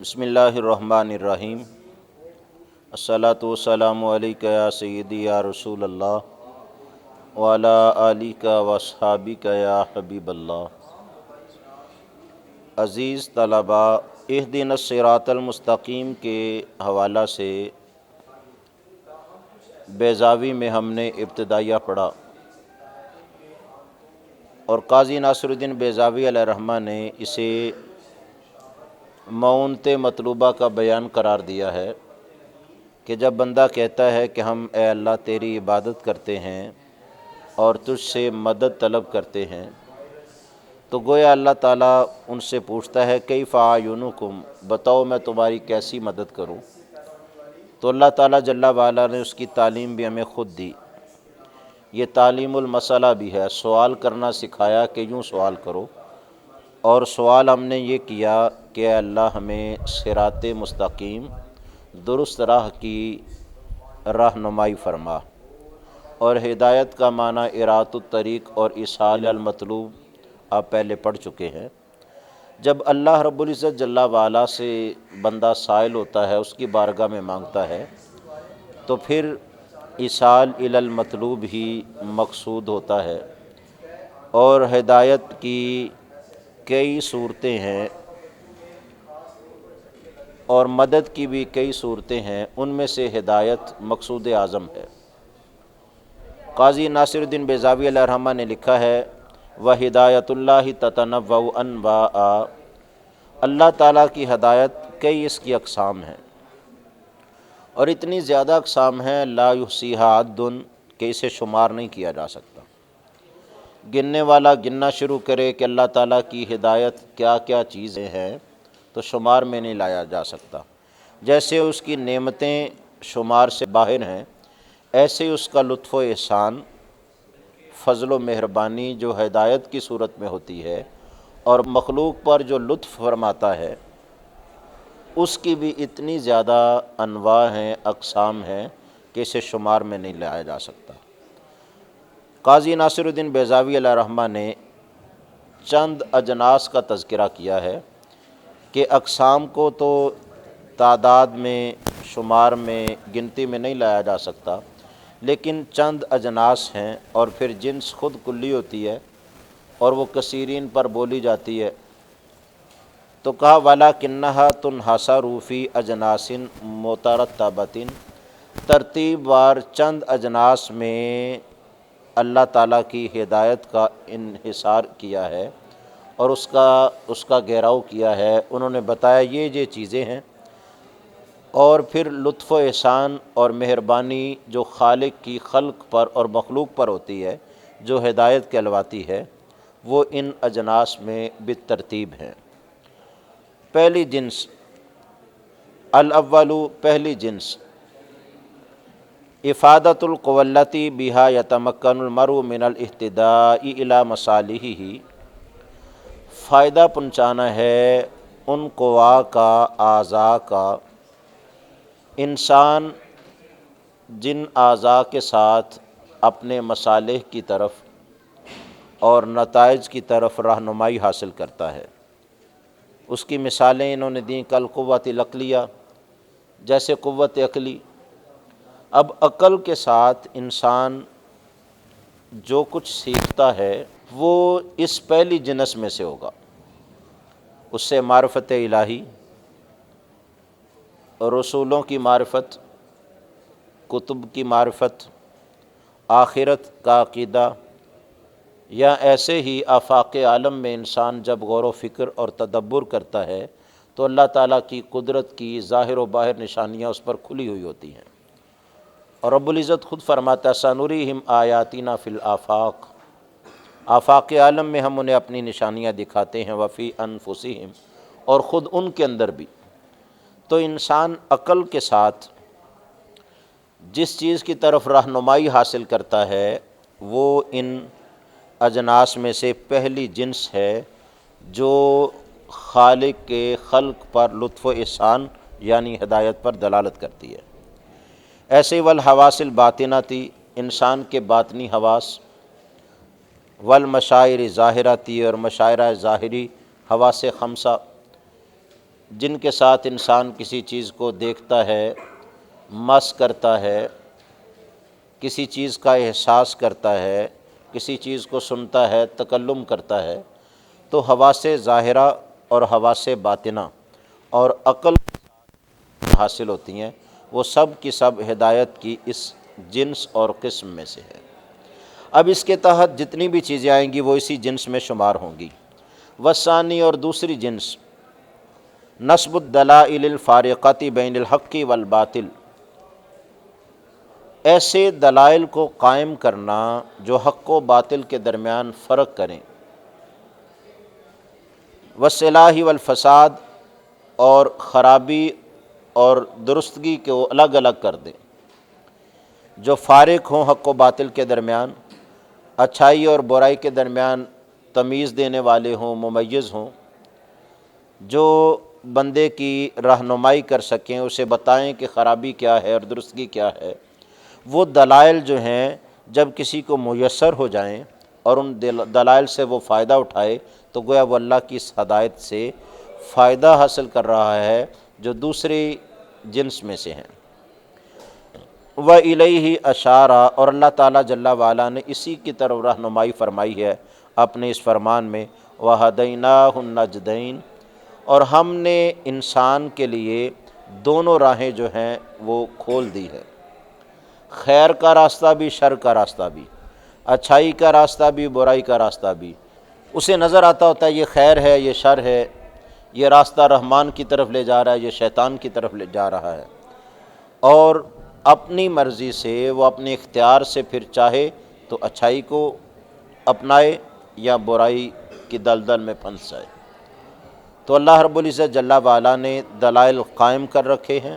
بسم اللہ الرحمن الرحیم۔ الصلاۃ والسلام علیک یا سیدی یا رسول اللہ وعلی آلک واصحابک یا حبیب اللہ۔ عزیز طلباء، اہدنا الصراط المستقیم کے حوالہ سے بیزاوی میں ہم نے ابتدائیہ پڑھا اور قاضی ناصر الدین بیزاوی علیہ الرحمہ نے اسے معونت مطلوبہ کا بیان قرار دیا ہے کہ جب بندہ کہتا ہے کہ ہم اے اللہ تیری عبادت کرتے ہیں اور تجھ سے مدد طلب کرتے ہیں، تو گویا اللہ تعالیٰ ان سے پوچھتا ہے کیف اعینکم، بتاؤ میں تمہاری کیسی مدد کروں۔ تو اللہ تعالیٰ جل وعلا نے اس کی تعلیم بھی ہمیں خود دی۔ یہ تعلیم المسئلہ بھی ہے، سوال کرنا سکھایا کہ یوں سوال کرو، اور سوال ہم نے یہ کیا کہ اے اللہ ہمیں صراط مستقیم درست راہ کی رہنمائی فرما۔ اور ہدایت کا معنی اراۃ الطریق اور ایصال المطلوب آپ پہلے پڑھ چکے ہیں۔ جب اللہ رب العزت جل وعلا سے بندہ سائل ہوتا ہے، اس کی بارگاہ میں مانگتا ہے، تو پھر ایصال الی المطلوب ہی مقصود ہوتا ہے۔ اور ہدایت کی کئی صورتیں ہیں اور مدد کی بھی کئی صورتیں ہیں، ان میں سے ہدایت مقصود اعظم ہے۔ قاضی ناصر الدین بیزاوی علیہ الرحمہ نے لکھا ہے وَہدایۃ اللہ تتنوع انواعا، اللہ تعالیٰ کی ہدایت کئی اس کی اقسام ہیں، اور اتنی زیادہ اقسام ہیں لا یحصیہا عد، کہ اسے شمار نہیں کیا جا سکتا۔ گننے والا گننا شروع کرے کہ اللہ تعالیٰ کی ہدایت کیا کیا چیزیں ہیں تو شمار میں نہیں لایا جا سکتا۔ جیسے اس کی نعمتیں شمار سے باہر ہیں، ایسے اس کا لطف و احسان، فضل و مہربانی جو ہدایت کی صورت میں ہوتی ہے، اور مخلوق پر جو لطف فرماتا ہے، اس کی بھی اتنی زیادہ انواع ہیں، اقسام ہیں کہ اسے شمار میں نہیں لایا جا سکتا۔ قاضی ناصر الدین بیزاوی علیہ الرحمہ نے چند اجناس کا تذکرہ کیا ہے کہ اقسام کو تو تعداد میں، شمار میں، گنتی میں نہیں لایا جا سکتا، لیکن چند اجناس ہیں، اور پھر جنس خود کلی ہوتی ہے اور وہ کثیرین پر بولی جاتی ہے۔ تو کہا وَلَكِنَّهَا تُنْحَصَرُ فِي أَجْنَاسٍ مُتَرَتَّبَةٍ، ترتیب وار چند اجناس میں اللہ تعالیٰ کی ہدایت کا انحصار کیا ہے اور اس کا گھیراؤ کیا ہے۔ انہوں نے بتایا یہ چیزیں ہیں، اور پھر لطف و احسان اور مہربانی جو خالق کی خلق پر اور مخلوق پر ہوتی ہے، جو ہدایت کہلواتی ہے، وہ ان اجناس میں بالترتیب ہیں۔ پہلی جنس، الاول، پہلی جنس، افادۃ القوی التی بہا یتمکن المرء من الاہتداء الی مصالحہ، فائدہ پہنچانا ہے ان قوا کا، اعضاء کا، انسان جن اعضاء کے ساتھ اپنے مصالح کی طرف اور نتائج کی طرف رہنمائی حاصل کرتا ہے۔ اس کی مثالیں انہوں نے دیں کالقوۃ العقلیہ، جیسے قوت عقلی۔ اب عقل کے ساتھ انسان جو کچھ سیکھتا ہے وہ اس پہلی جنس میں سے ہوگا، اس سے معرفت الہی، رسولوں کی معرفت، کتب کی معرفت، آخرت کا عقیدہ، یا ایسے ہی آفاق عالم میں انسان جب غور و فکر اور تدبر کرتا ہے تو اللہ تعالیٰ کی قدرت کی ظاہر و باہر نشانیاں اس پر کھلی ہوئی ہوتی ہیں۔ اور رب العزت خود فرماتا ہے سَنُرِيهِمْ آیَاتِنَا فِي الْآفَاقِ، آفاق عالم میں ہم انہیں اپنی نشانیاں دکھاتے ہیں، وَفِي أَنفُسِهِمْ، اور خود ان کے اندر بھی۔ تو انسان عقل کے ساتھ جس چیز کی طرف رہنمائی حاصل کرتا ہے وہ ان اجناس میں سے پہلی جنس ہے جو خالق کے خلق پر لطف و احسان یعنی ہدایت پر دلالت کرتی ہے۔ ایسے والحواس الباطناتی، انسان کے باطنی حواس، والمشاعر ظاہراتی، اور مشاعرہ ظاہری حواس خمسہ، جن کے ساتھ انسان کسی چیز کو دیکھتا ہے، مس کرتا ہے، کسی چیز کا احساس کرتا ہے، کسی چیز کو سنتا ہے، تکلم کرتا ہے، تو حواس ظاہرہ اور حواس باطنہ اور عقل حاصل ہوتی ہیں، وہ سب کی سب ہدایت کی اس جنس اور قسم میں سے ہے۔ اب اس کے تحت جتنی بھی چیزیں آئیں گی وہ اسی جنس میں شمار ہوں گی۔ وثانی، اور دوسری جنس، نصب الدلائل الفارقۃ بین الحق والباطل، ایسے دلائل کو قائم کرنا جو حق و باطل کے درمیان فرق کریں، والصلاح والفساد، اور خرابی اور درستگی کو الگ الگ کر دیں، جو فارق ہوں حق و باطل کے درمیان، اچھائی اور برائی کے درمیان تمیز دینے والے ہوں، ممیز ہوں، جو بندے کی رہنمائی کر سکیں، اسے بتائیں کہ خرابی کیا ہے اور درستگی کیا ہے۔ وہ دلائل جو ہیں جب کسی کو میسر ہو جائیں اور ان دلائل سے وہ فائدہ اٹھائے تو گویا وہ اللہ کی اس ہدایت سے فائدہ حاصل کر رہا ہے جو دوسری جنس میں سے ہیں۔ وَإِلَيْهِ أَشَارَ، اور اللہ تعالیٰ جل وعلا نے اسی کی طرف رہنمائی فرمائی ہے اپنے اس فرمان میں، وَهَدَيْنَاهُ النَّجْدَيْنِ، اور ہم نے انسان کے لیے دونوں راہیں جو ہیں وہ کھول دی ہے، خیر کا راستہ بھی، شر کا راستہ بھی، اچھائی کا راستہ بھی، برائی کا راستہ بھی۔ اسے نظر آتا ہوتا ہے یہ خیر ہے، یہ شر ہے، یہ راستہ رحمان کی طرف لے جا رہا ہے، یہ شیطان کی طرف لے جا رہا ہے، اور اپنی مرضی سے وہ اپنے اختیار سے پھر چاہے تو اچھائی کو اپنائے یا برائی کی دلدل میں پھنس جائے۔ تو اللہ رب العزت جل وعلا نے دلائل قائم کر رکھے ہیں،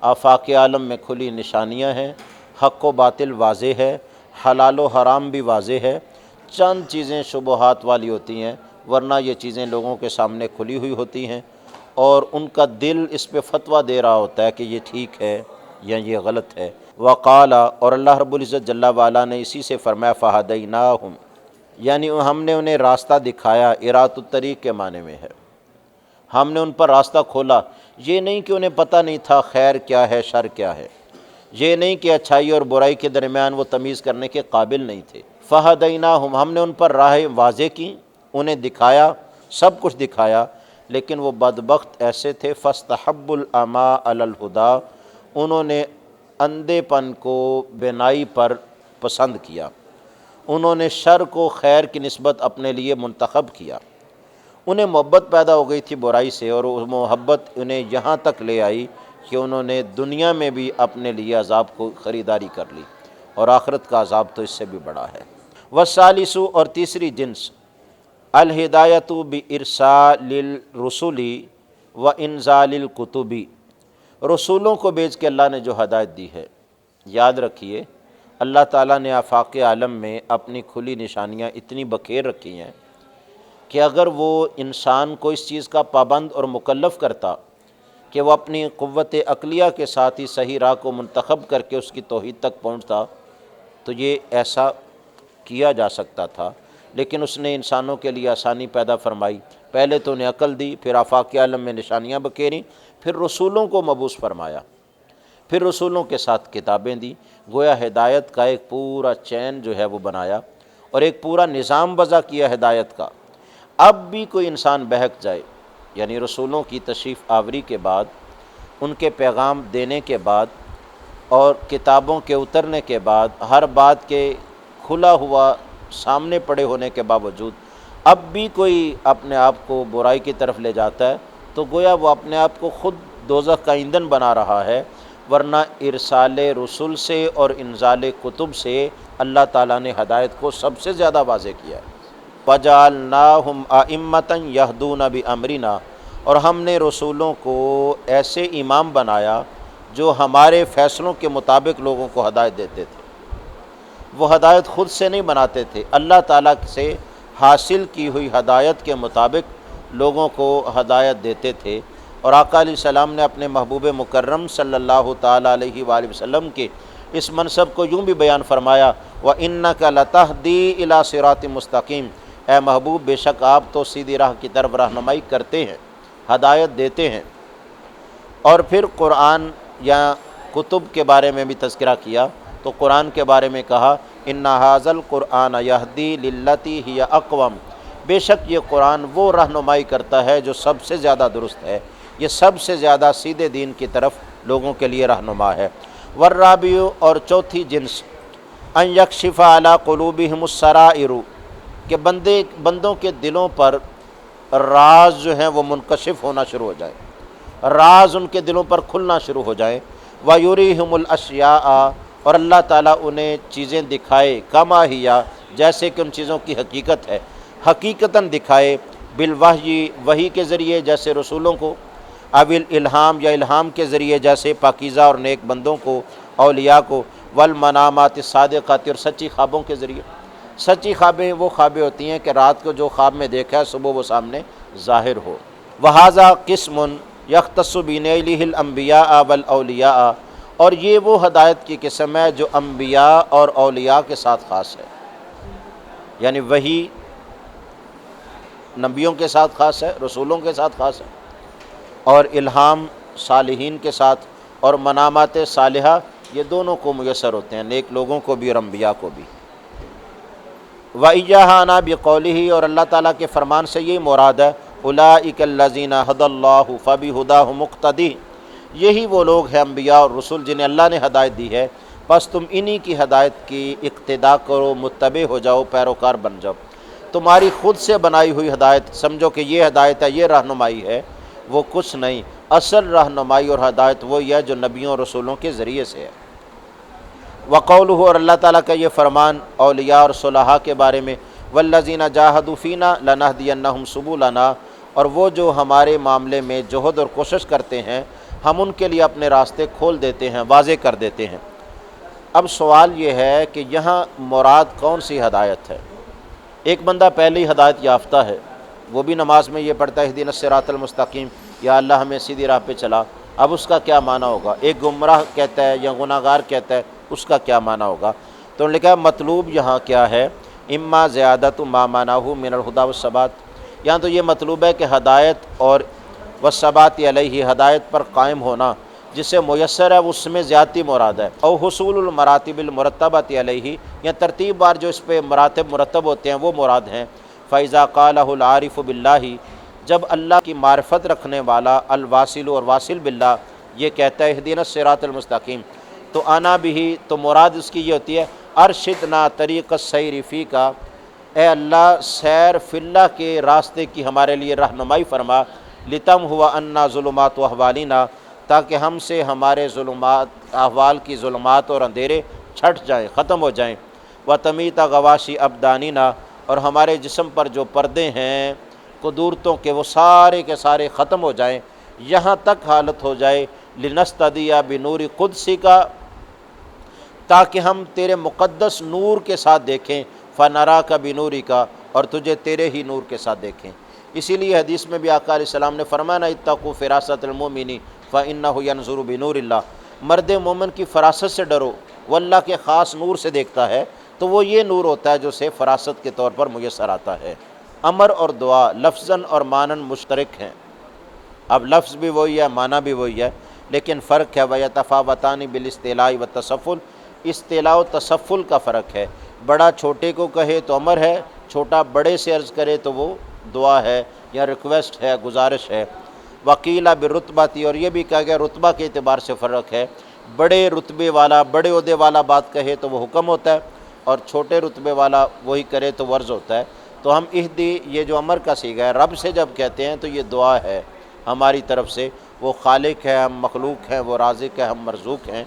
آفاق عالم میں کھلی نشانیاں ہیں، حق و باطل واضح ہے، حلال و حرام بھی واضح ہے، چند چیزیں شبہات والی ہوتی ہیں، ورنہ یہ چیزیں لوگوں کے سامنے کھلی ہوئی ہوتی ہیں، اور ان کا دل اس پہ فتویٰ دے رہا ہوتا ہے کہ یہ ٹھیک ہے یا یہ غلط ہے۔ وقال، اور اللہ رب العزت جل وعلا نے اسی سے فرمایا، فہدیناہم، یعنی ہم نے انہیں راستہ دکھایا، ارات الطریق کے معنی میں ہے، ہم نے ان پر راستہ کھولا۔ یہ نہیں کہ انہیں پتہ نہیں تھا خیر کیا ہے، شر کیا ہے، یہ نہیں کہ اچھائی اور برائی کے درمیان وہ تمیز کرنے کے قابل نہیں تھے۔ فہدیناہم، ہم نے ان پر راہیں واضح کی، انہیں دکھایا، سب کچھ دکھایا، لیکن وہ بدبخت ایسے تھے، فاستحبوا العمی علی الہدی، انہوں نے اندھے پن کو بینائی پر پسند کیا، انہوں نے شر کو خیر کی نسبت اپنے لیے منتخب کیا، انہیں محبت پیدا ہو گئی تھی برائی سے، اور وہ محبت انہیں یہاں تک لے آئی کہ انہوں نے دنیا میں بھی اپنے لیے عذاب کو خریداری کر لی، اور آخرت کا عذاب تو اس سے بھی بڑا ہے۔ والثالث، اور تیسری جنس، الہدایۃ بارسال الرسل وانزال الکتب، رسولوں کو بھیج کے اللہ نے جو ہدایت دی ہے۔ یاد رکھیے اللہ تعالیٰ نے آفاق عالم میں اپنی کھلی نشانیاں اتنی بکھیر رکھی ہیں کہ اگر وہ انسان کو اس چیز کا پابند اور مکلف کرتا کہ وہ اپنی قوت عقلیہ کے ساتھ ہی صحیح راہ کو منتخب کر کے اس کی توحید تک پہنچتا تو یہ ایسا کیا جا سکتا تھا، لیکن اس نے انسانوں کے لیے آسانی پیدا فرمائی، پہلے تو انہیں عقل دی، پھر آفاق عالم میں نشانیاں بکھیریں، پھر رسولوں کو مبعوث فرمایا، پھر رسولوں کے ساتھ کتابیں دی، گویا ہدایت کا ایک پورا چین جو ہے وہ بنایا اور ایک پورا نظام وضع کیا ہدایت کا۔ اب بھی کوئی انسان بہک جائے، یعنی رسولوں کی تشریف آوری کے بعد، ان کے پیغام دینے کے بعد اور کتابوں کے اترنے کے بعد، ہر بات کے کھلا ہوا سامنے پڑے ہونے کے باوجود اب بھی کوئی اپنے آپ کو برائی کی طرف لے جاتا ہے تو گویا وہ اپنے آپ کو خود دوزخ کا ایندھن بنا رہا ہے، ورنہ ارسال رسول سے اور انزال کتب سے اللہ تعالیٰ نے ہدایت کو سب سے زیادہ واضح کیا ہے۔ وَجَعَلْنَاهُمْ أَئِمَّةً يَهْدُونَ بِأَمْرِنَا، اور ہم نے رسولوں کو ایسے امام بنایا جو ہمارے فیصلوں کے مطابق لوگوں کو ہدایت دیتے تھے۔ وہ ہدایت خود سے نہیں بناتے تھے، اللہ تعالیٰ سے حاصل کی ہوئی ہدایت کے مطابق لوگوں کو ہدایت دیتے تھے۔ اور آقا علیہ السلام نے اپنے محبوب مکرم صلی اللہ تعالیٰ علیہ وآلہ وسلم کے اس منصب کو یوں بھی بیان فرمایا، وَإِنَّكَ لَتَهْدِي إِلَىٰ صِرَاطٍ مُسْتَقِيمٍ، اے محبوب بے شک آپ تو سیدھی راہ کی طرف رہنمائی کرتے ہیں، ہدایت دیتے ہیں۔ اور پھر قرآن یا کتب کے بارے میں بھی تذکرہ کیا تو قرآن کے بارے میں کہا ان ھذا القرآن یہدی للتی ہی اقوم، بے شک یہ قرآن وہ رہنمائی کرتا ہے جو سب سے زیادہ درست ہے، یہ سب سے زیادہ سیدھے دین کی طرف لوگوں کے لیے رہنما ہے۔ والرابع، اور چوتھی جنس، ان یکشف علی قلوبہم السرائر، کہ بندوں کے دلوں پر راز جو ہیں وہ منکشف ہونا شروع ہو جائیں، راز ان کے دلوں پر کھلنا شروع ہو جائیں۔ وَيُرِيهِمُ الْأَشْيَاءَ، اور اللہ تعالیٰ انہیں چیزیں دکھائے، کما ہیا، جیسے کہ ان چیزوں کی حقیقت ہے، حقیقتاً دکھائے، بالوحی، وحی کے ذریعے جیسے رسولوں کو، اول الہام، یا الہام کے ذریعے جیسے پاکیزہ اور نیک بندوں کو، اولیاء کو، والمنامات الصادقات، اور سچی خوابوں کے ذریعے۔ سچی خوابیں وہ خوابیں ہوتی ہیں کہ رات کو جو خواب میں دیکھا ہے صبح وہ سامنے ظاہر ہو۔ وَهَذَا قِسْمٌ يَخْتَصُّ بِنَيْلِهِ الْأَنْبِيَاءَ وَالْأَوْلِيَاءَ، اور یہ وہ ہدایت کی قسم ہے جو انبیاء اور اولیاء کے ساتھ خاص ہے، یعنی وہی نبیوں کے ساتھ خاص ہے، رسولوں کے ساتھ خاص ہے، اور الہام صالحین کے ساتھ، اور منامات صالحہ یہ دونوں کو میسر ہوتے ہیں، نیک لوگوں کو بھی اور انبیاء کو بھی۔ وَإِيَّاهَا أَنَا بِقَوْلِهِ، اور اللہ تعالیٰ کے فرمان سے یہی مراد ہے، أُولَٰئِكَ الَّذِينَ هَدَى اللَّهُ فَبِهُدَاهُ مُقْتَدِي، یہی وہ لوگ ہیں انبیاء اور رسول جنہیں اللہ نے ہدایت دی ہے، بس تم انہی کی ہدایت کی اقتداء کرو، متبع ہو جاؤ، پیروکار بن جاؤ۔ تمہاری خود سے بنائی ہوئی ہدایت سمجھو کہ یہ ہدایت ہے، یہ رہنمائی ہے، وہ کچھ نہیں، اصل رہنمائی اور ہدایت وہی ہے جو نبیوں اور رسولوں کے ذریعے سے ہے۔ وقولہ، اور اللہ تعالیٰ کا یہ فرمان اولیاء اور صلحاء کے بارے میں، والذین جاہدوا فینا لنہدینہم سبلنا، اور وہ جو ہمارے معاملے میں جہد اور کوشش کرتے ہیں ہم ان کے لیے اپنے راستے کھول دیتے ہیں، واضح کر دیتے ہیں۔ اب سوال یہ ہے کہ یہاں مراد کون سی ہدایت ہے؟ ایک بندہ پہلے ہی ہدایت یافتہ ہے، وہ بھی نماز میں یہ پڑھتا ہے اہدنا الصراط المستقیم، یا اللہ ہمیں سیدھی راہ پہ چلا، اب اس کا کیا معنی ہوگا؟ ایک گمراہ کہتا ہے یا گناہ گار کہتا ہے، اس کا کیا معنی ہوگا؟ تو انہوں نے کہا مطلوب یہاں کیا ہے، اما زیادت ما معناہ من الہدی والثبات، یہاں تو یہ مطلوب ہے کہ ہدایت اور والثبات علیہ، ہدایت پر قائم ہونا جس سے میسر ہے اس میں زیادتی مراد ہے، او حصول المراتب المرتبۃ علیہ، یا ترتیب بار جو اس پہ مراتب مرتب ہوتے ہیں وہ مراد ہیں۔ فَإِذَا قَالَهُ الْعَارِفُ بِاللَّهِ، جب اللہ کی معرفت رکھنے والا الواصل اور واصل باللہ یہ کہتا ہے اہدنا الصراط المستقیم، تو آنا بھی، تو مراد اس کی یہ ہوتی ہے ارشدنا طریق السیر فیک، اے اللہ سیر فی اللہ کے راستے کی ہمارے لیے رہنمائی فرما، لتم ہوا انا ظلمات و احوالنا، تاکہ ہم سے ہمارے ظلمات احوال کی ظلمات اور اندھیرے چھٹ جائیں، ختم ہو جائیں، وتمیت غواشی ابداننا، اور ہمارے جسم پر جو پردے ہیں قدورتوں کے وہ سارے کے سارے ختم ہو جائیں، یہاں تک حالت ہو جائے لنستدی بنور قدسی کا، تاکہ ہم تیرے مقدس نور کے ساتھ دیکھیں، فنرا کا بنوری کا، اور تجھے تیرے ہی نور کے ساتھ دیکھیں۔ اسی لیے حدیث میں بھی آقا علیہ السلام نے فرمایا اتقوا فراست المؤمن فانہ ینظر بنور اللہ، مرد مومن کی فراست سے ڈرو، وہ اللہ کے خاص نور سے دیکھتا ہے، تو وہ یہ نور ہوتا ہے جو اسے فراست کے طور پر میسر آتا ہے۔ امر اور دعا لفظاً اور معناً مشترک ہیں، اب لفظ بھی وہی ہے، معنی بھی وہی ہے، لیکن فرق ہے وَيَتَفَاوَتَانِ بِالِاسْتِعْلَاءِ وَالتَّصَفُّلِ، استعلاء و تسفل کا فرق ہے، بڑا چھوٹے کو کہے تو امر ہے، چھوٹا بڑے سے عرض کرے تو وہ دعا ہے یا ریکویسٹ ہے، گزارش ہے۔ وقیلہ بالرتبۃ، اور یہ بھی کہا گیا رتبہ کے اعتبار سے فرق ہے، بڑے رتبے والا بڑے عہدے والا بات کہے تو وہ حکم ہوتا ہے، اور چھوٹے رتبے والا وہی کرے تو ورز ہوتا ہے۔ تو ہم اہدی، یہ جو امر کا صیغہ ہے رب سے جب کہتے ہیں تو یہ دعا ہے ہماری طرف سے، وہ خالق ہے، ہم مخلوق ہیں، وہ رازق ہے، ہم مرزوق ہیں،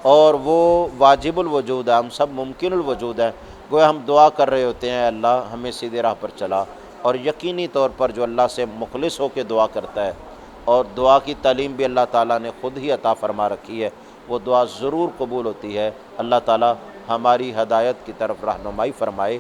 اور وہ واجب الوجود ہے، ہم سب ممکن الوجود ہیں، گویا ہم دعا کر رہے ہوتے ہیں اللہ ہمیں سیدھے راہ پر چلا۔ اور یقینی طور پر جو اللہ سے مخلص ہو کے دعا کرتا ہے، اور دعا کی تعلیم بھی اللہ تعالیٰ نے خود ہی عطا فرما رکھی ہے، وہ دعا ضرور قبول ہوتی ہے۔ اللہ تعالیٰ ہماری ہدایت کی طرف رہنمائی فرمائے۔